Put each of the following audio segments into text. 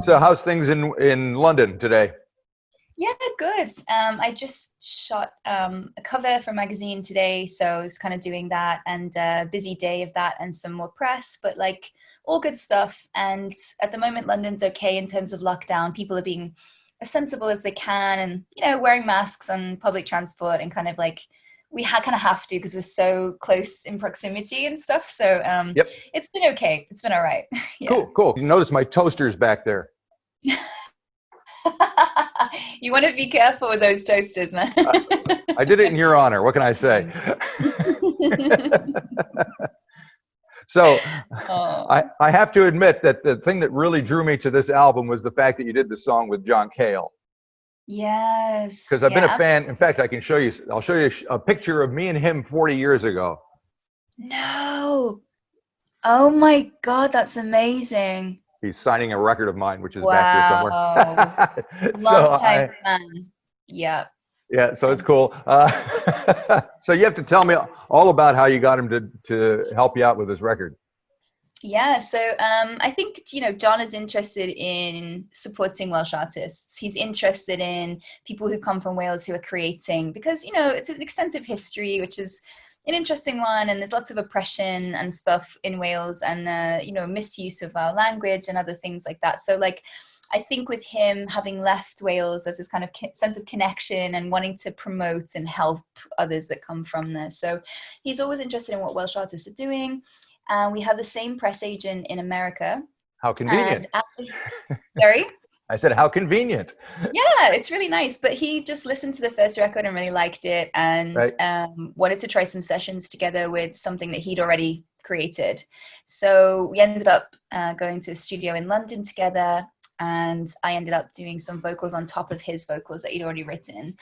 So how's things in London today? Yeah, good. I just shot a cover for a magazine today, so I was kind of doing that and a busy day of that and some more press, but like all good stuff. And at the moment, London's okay in terms of lockdown. People are being as sensible as they can and, wearing masks on public transport and kind of like kind of have to because we're so close in proximity and stuff. So Yep. it's been okay. It's been all right. Yeah. Cool, cool. You notice my toaster's back there. You want to be careful with those toasters, man. I did it in your honor. What can I say? So I have to admit that the thing that really drew me to this album was the fact that you did the song with John Cale. Yes. Because I've been a fan. In fact, I'll show you a picture of me and him 40 years ago. No. Oh my God, that's amazing. He's signing a record of mine, which is back here somewhere. Long time fan. Yeah. Yeah, so it's cool. So you have to tell me all about how you got him to help you out with this record. Yeah, so I think, John is interested in supporting Welsh artists. He's interested in people who come from Wales who are creating, because, it's an extensive history, which is an interesting one, and there's lots of oppression and stuff in Wales and, misuse of our language and other things like that. So, like, I think with him having left Wales, there's this kind of sense of connection and wanting to promote and help others that come from there. So he's always interested in what Welsh artists are doing. We have the same press agent in America. How convenient. Sorry? I said, how convenient. Yeah, it's really nice. But he just listened to the first record and really liked it and wanted to try some sessions together with something that he'd already created. So we ended up going to a studio in London together, and I ended up doing some vocals on top of his vocals that he'd already written.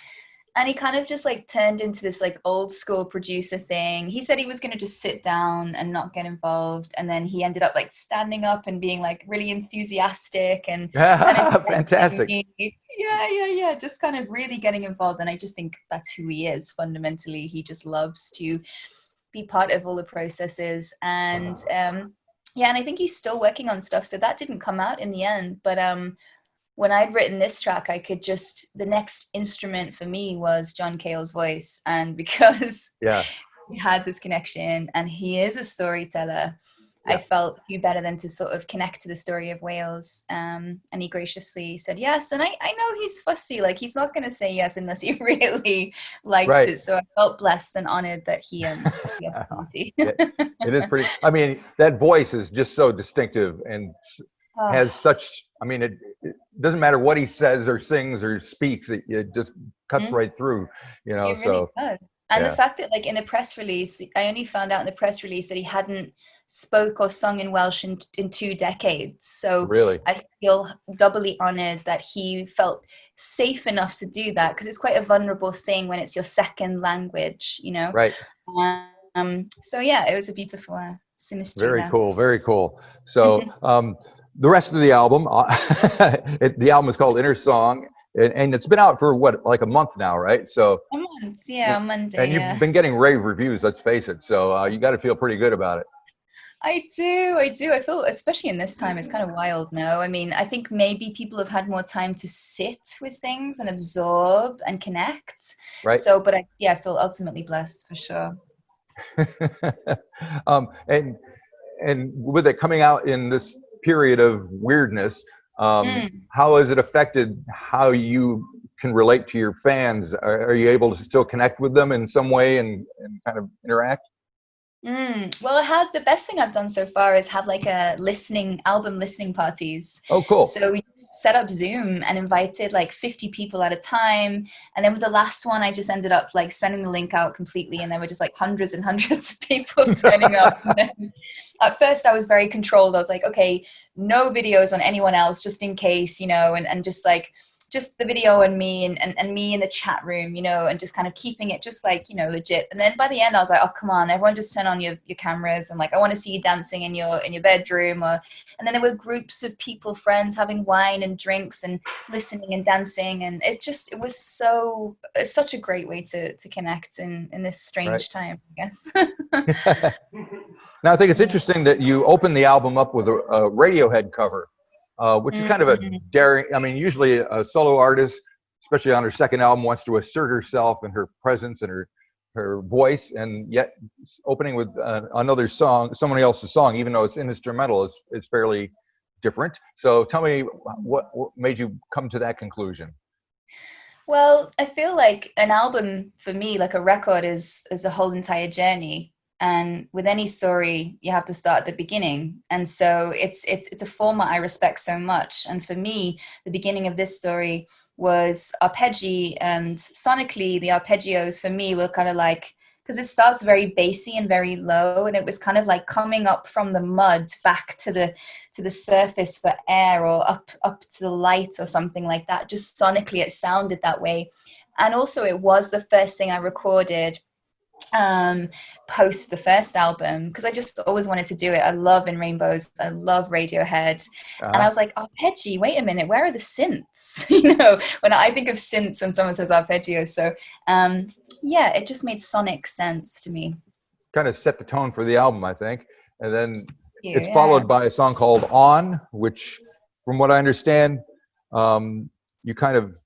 And he kind of just like turned into this like old school producer thing. He said he was going to just sit down and not get involved. And then he ended up like standing up and being like really enthusiastic and kind of fantastic. Yeah. Just kind of really getting involved. And I just think that's who he is fundamentally. He just loves to be part of all the processes. And and I think he's still working on stuff. So that didn't come out in the end. But when I'd written this track, the next instrument for me was John Cale's voice. And because we had this connection and he is a storyteller, I felt who better than to sort of connect to the story of Wales. And he graciously said yes. And I know he's fussy, like he's not going to say yes unless he really likes it. So I felt blessed and honored that he took the opportunity. It is pretty, I mean, that voice is just so distinctive and has such, I mean, it doesn't matter what he says or sings or speaks, it just cuts right through, It really does. And the fact that like in the press release, I only found out in the press release that he hadn't spoke or sung in Welsh in 2 decades. So really, I feel doubly honored that he felt safe enough to do that, because it's quite a vulnerable thing when it's your second language, Right. So yeah, it was a beautiful synastry. Very cool. So the rest of the album, the album is called Inner Song, and it's been out for what, like a month now, right? So a month, on Monday. And you've been getting rave reviews, let's face it. So you got to feel pretty good about it. I do. I feel, especially in this time, it's kind of wild now. I mean, I think maybe people have had more time to sit with things and absorb and connect. Right. So, but I feel ultimately blessed for sure. And with it coming out in this period of weirdness, how has it affected how you can relate to your fans? Are you able to still connect with them in some way and kind of interact? Well, the best thing I've done so far is have like album listening parties. Oh, cool. So we set up Zoom and invited like 50 people at a time. And then with the last one, I just ended up like sending the link out completely. And there were just like hundreds and hundreds of people turning up. And then, at first I was very controlled. I was like, okay, no videos on anyone else, just in case, and just like, just the video and me and me in the chat room, and just kind of keeping it just like, legit. And then by the end I was like, oh, come on, everyone just turn on your cameras, and like, I want to see you dancing in your bedroom. And then there were groups of people, friends, having wine and drinks and listening and dancing. And it's such a great way to connect in this strange time, I guess. Now, I think it's interesting that you opened the album up with a Radiohead cover. which is kind of a daring. I mean, usually a solo artist, especially on her second album, wants to assert herself and her presence and her voice, and yet opening with another song, someone else's song, even though it's instrumental, is fairly different. So tell me what made you come to that conclusion? Well, I feel like an album for me, like a record, is a whole entire journey. And with any story, you have to start at the beginning. And so it's a format I respect so much. And for me, the beginning of this story was arpeggi, and sonically, the arpeggios for me were kind of like, because it starts very bassy and very low, and it was kind of like coming up from the mud back to the surface for air, or up to the light or something like that. Just sonically it sounded that way. And also it was the first thing I recorded post the first album, because I just always wanted to do it. I love In Rainbows, I love Radiohead, and I was like, arpeggi, wait a minute, where are the synths? You know, when I think of synths when someone says arpeggio. So yeah, it just made sonic sense to me. Kind of set the tone for the album, I think. And then it's followed by a song called On, which, from what I understand, you kind of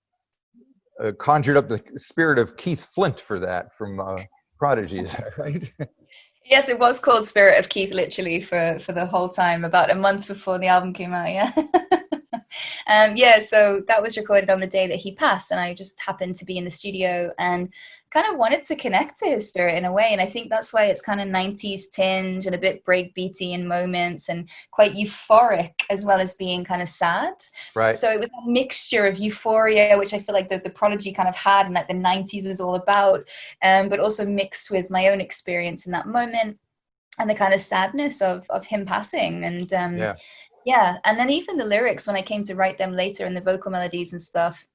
conjured up the spirit of Keith Flint for that from Prodigy, is that right? Yes, it was called Spirit of Keith, literally, for the whole time, about a month before the album came out. Yeah. Yeah, so that was recorded on the day that he passed, and I just happened to be in the studio and kind of wanted to connect to his spirit in a way. And I think that's why it's kind of 90s tinge and a bit breakbeaty in moments, and quite euphoric as well as being kind of sad. Right. So it was a mixture of euphoria, which I feel like the Prodigy kind of had, and like the 90s was all about, but also mixed with my own experience in that moment and the kind of sadness of him passing. And yeah, and then even the lyrics, when I came to write them later, and the vocal melodies and stuff,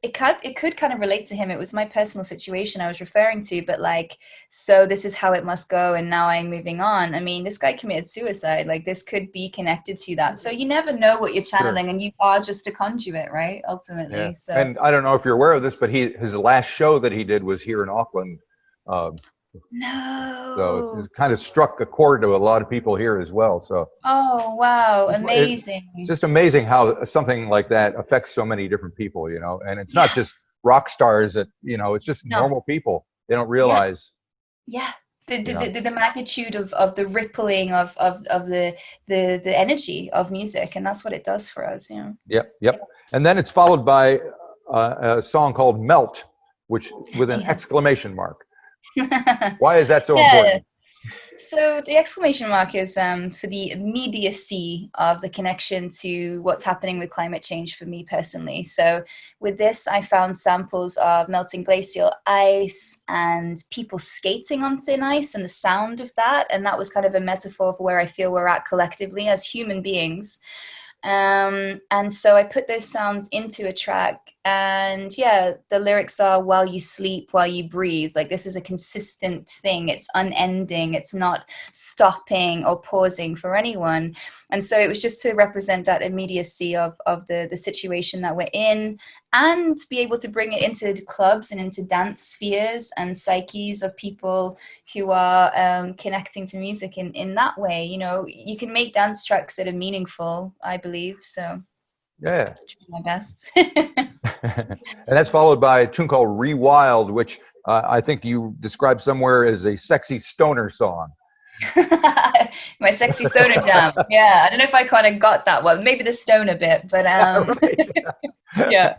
it could kind of relate to him. It was my personal situation I was referring to, but like, so this is how it must go, and now I'm moving on. I mean, this guy committed suicide. Like, this could be connected to that. So you never know what you're channeling, and you are just a conduit, right? Ultimately. Yeah. So. And I don't know if you're aware of this, but his last show that he did was here in Auckland. No. So it kind of struck a chord to a lot of people here as well. So. Oh wow, amazing! It's just amazing how something like that affects so many different people, you know. And it's not just rock stars that, you know, it's just normal people. They don't realize. Yeah. The magnitude of the rippling of the energy of music, and that's what it does for us, you know. Yep. And then it's followed by a song called Melt, which with an exclamation mark. Why is that so important? So the exclamation mark is for the immediacy of the connection to what's happening with climate change for me personally. So with this, I found samples of melting glacial ice and people skating on thin ice and the sound of that. And that was kind of a metaphor for where I feel we're at collectively as human beings. And so I put those sounds into a track, and yeah, the lyrics are while you sleep, while you breathe. Like, this is a consistent thing. It's unending. It's not stopping or pausing for anyone. And so it was just to represent that immediacy of the situation that we're in, and be able to bring it into clubs and into dance spheres and psyches of people who are connecting to music in that way. You know, you can make dance tracks that are meaningful, I believe. So yeah, my best. And that's followed by a tune called Rewild, which I think you described somewhere as a sexy stoner song. My sexy stoner jam. Yeah, I don't know if I kind of got that one. Maybe the stoner bit, but yeah.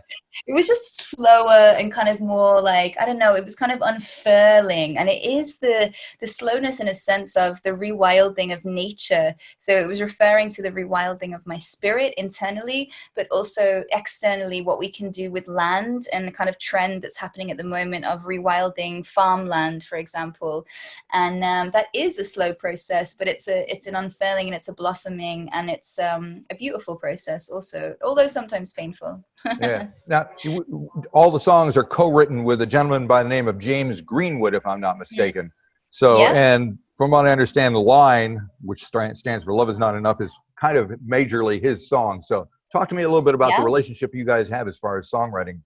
It was just slower and kind of more like, I don't know, it was kind of unfurling. And it is the slowness in a sense of the rewilding of nature. So it was referring to the rewilding of my spirit internally, but also externally, what we can do with land, and the kind of trend that's happening at the moment of rewilding farmland, for example. And that is a slow process, but it's an unfurling, and it's a blossoming, and it's a beautiful process also, although sometimes painful. Yeah. Now, all the songs are co-written with a gentleman by the name of James Greenwood, if I'm not mistaken. So, and from what I understand, the line, which stands for "Love Is Not Enough," is kind of majorly his song. So, talk to me a little bit about the relationship you guys have as far as songwriting.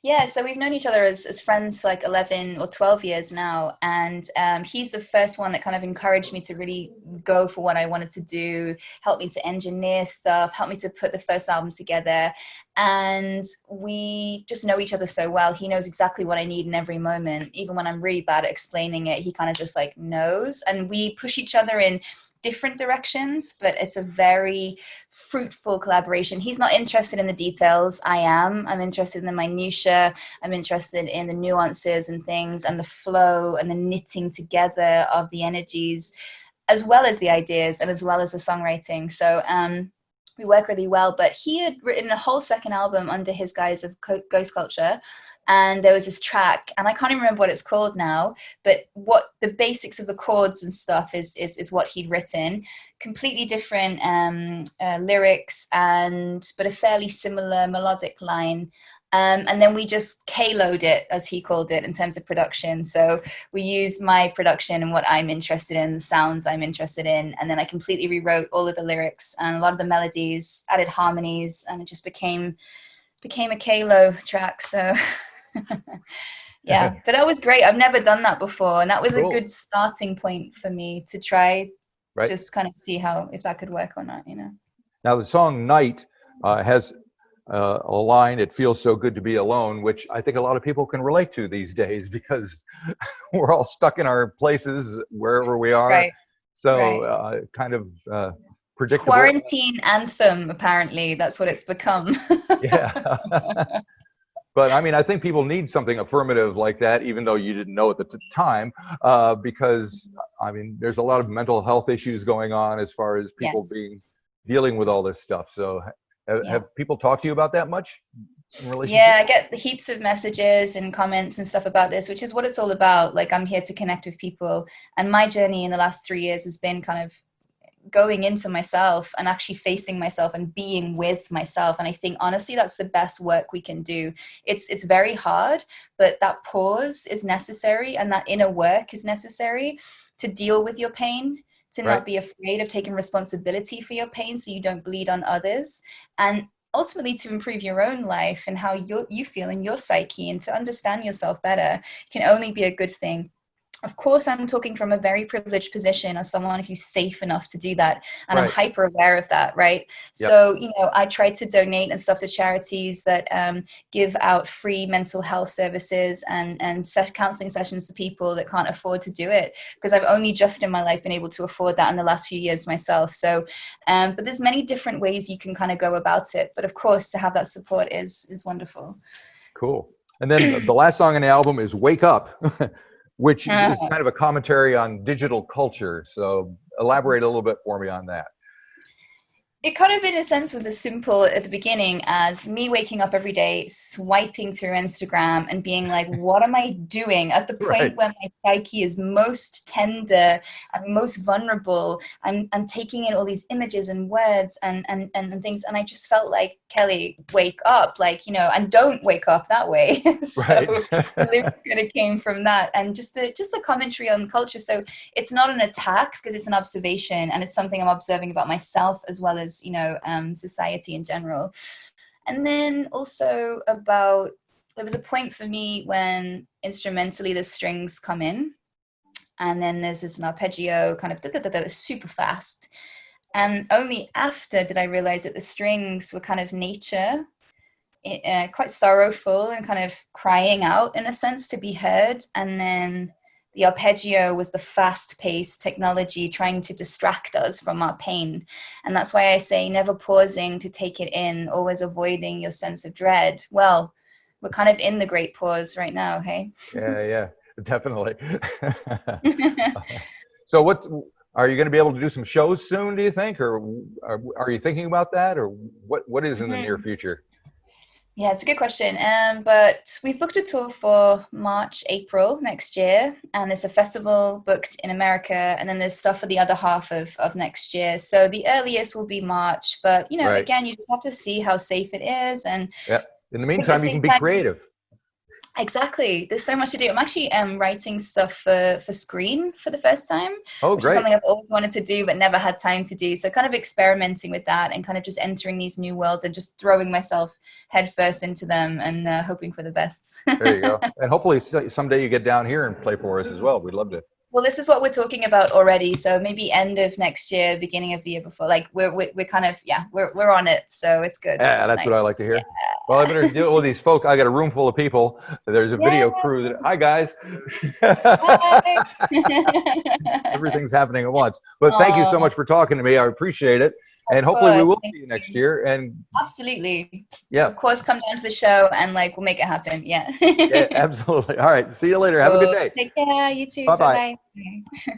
Yeah, so we've known each other as friends for like 11 or 12 years now. And he's the first one that kind of encouraged me to really go for what I wanted to do, helped me to engineer stuff, helped me to put the first album together. And we just know each other so well. He knows exactly what I need in every moment. Even when I'm really bad at explaining it, he kind of just like knows. And we push each other in different directions, but it's a very fruitful collaboration. He's not interested in the details. I'm interested in the minutia. I'm interested in the nuances and things and the flow and the knitting together of the energies, as well as the ideas and as well as the songwriting. So we work really well. But he had written a whole second album under his guise of Ghost Culture. And there was this track, and I can't even remember what it's called now, but what the basics of the chords and stuff is what he'd written. Completely different lyrics, but a fairly similar melodic line. And then we just K-load it, as he called it, in terms of production. So we used my production and what I'm interested in, the sounds I'm interested in, and then I completely rewrote all of the lyrics and a lot of the melodies, added harmonies, and it just became a K-lo track. So yeah, but that was great. I've never done that before, and that was Cool. a good starting point for me to try, Right. just kind of see if that could work or not, you know. Now the song Night has a line, "It feels so good to be alone," which I think a lot of people can relate to these days because we're all stuck in our places wherever we are. Right. So Right. kind of predictable. Quarantine anthem, apparently that's what it's become. Yeah. But I mean, I think people need something affirmative like that, even though you didn't know at the time, because I mean, there's a lot of mental health issues going on as far as Yeah. people dealing with all this stuff. So have people talked to you about that much in relationship? Yeah, I get heaps of messages and comments and stuff about this, which is what it's all about. Like, I'm here to connect with people, and my journey in the last 3 years has been kind of going into myself and actually facing myself and being with myself. And I think honestly that's the best work we can do. It's very hard, but that pause is necessary, and that inner work is necessary to deal with your pain, to Right. not be afraid of taking responsibility for your pain so you don't bleed on others, and ultimately to improve your own life and how you feel in your psyche, and to understand yourself better can only be a good thing. Of course, I'm talking from a very privileged position as someone who's safe enough to do that. And I'm Right. hyper aware of that, right? Yep. So, you know, I try to donate and stuff to charities that give out free mental health services and set counseling sessions to people that can't afford to do it. Because I've only just in my life been able to afford that in the last few years myself. So, but there's many different ways you can kind of go about it. But of course, to have that support is wonderful. Cool. And then the last song on the album is "Wake Up," which is kind of a commentary on digital culture. So elaborate a little bit for me on that. It kind of, in a sense, was as simple at the beginning as me waking up every day, swiping through Instagram and being like, what am I doing? At the point Right. where my psyche is most tender and most vulnerable, I'm taking in all these images and words and things. And I just felt like, Kelly, wake up, like, you know, and don't wake up that way. So Right. the lyrics kind of came from that, and just a commentary on culture. So it's not an attack, because it's an observation, and it's something I'm observing about myself as well as, you know, society in general. And then also about, there was a point for me when instrumentally the strings come in, and then there's this arpeggio kind of super fast, and only after did I realize that the strings were kind of nature, quite sorrowful and kind of crying out in a sense to be heard. And then the arpeggio was the fast-paced technology trying to distract us from our pain. And that's why I say never pausing to take it in, always avoiding your sense of dread. Well, we're kind of in the great pause right now, hey? Yeah, definitely. So what are you going to be able to do some shows soon, do you think, or are you thinking about that, or what is in the near future? Yeah, it's a good question. But we've booked a tour for March, April next year, and there's a festival booked in America, and then there's stuff for the other half of next year. So the earliest will be March, but, you know, Right. again, you just have to see how safe it is. And Yeah. In the at the meantime, you same can be time, creative. Exactly. There's so much to do. I'm actually writing stuff for screen for the first time, Oh, which is great. something I've always wanted to do but never had time to do. So kind of experimenting with that and kind of just entering these new worlds and just throwing myself headfirst into them and hoping for the best. There you go. And hopefully someday you get down here and play for us as well. We'd love to. Well, this is what we're talking about already. So maybe end of next year, beginning of the year before. Like we're kind of, yeah, we're on it. So it's good. Yeah, It's that's nice. what I like to hear. Yeah. Well, I've been dealing with these folk. I got a room full of people. There's a video Yeah. crew that, hi guys. Bye. Everything's happening at once. But thank you so Aw, much for talking to me. I appreciate it. And of hopefully we course. will Thank see you next you. year. And Absolutely. yeah, Of course, come down to the show and like we'll make it happen. Yeah. yeah, absolutely. All right. See you later. Have a good Cool. day. Take care. You too. Bye-bye. Bye bye.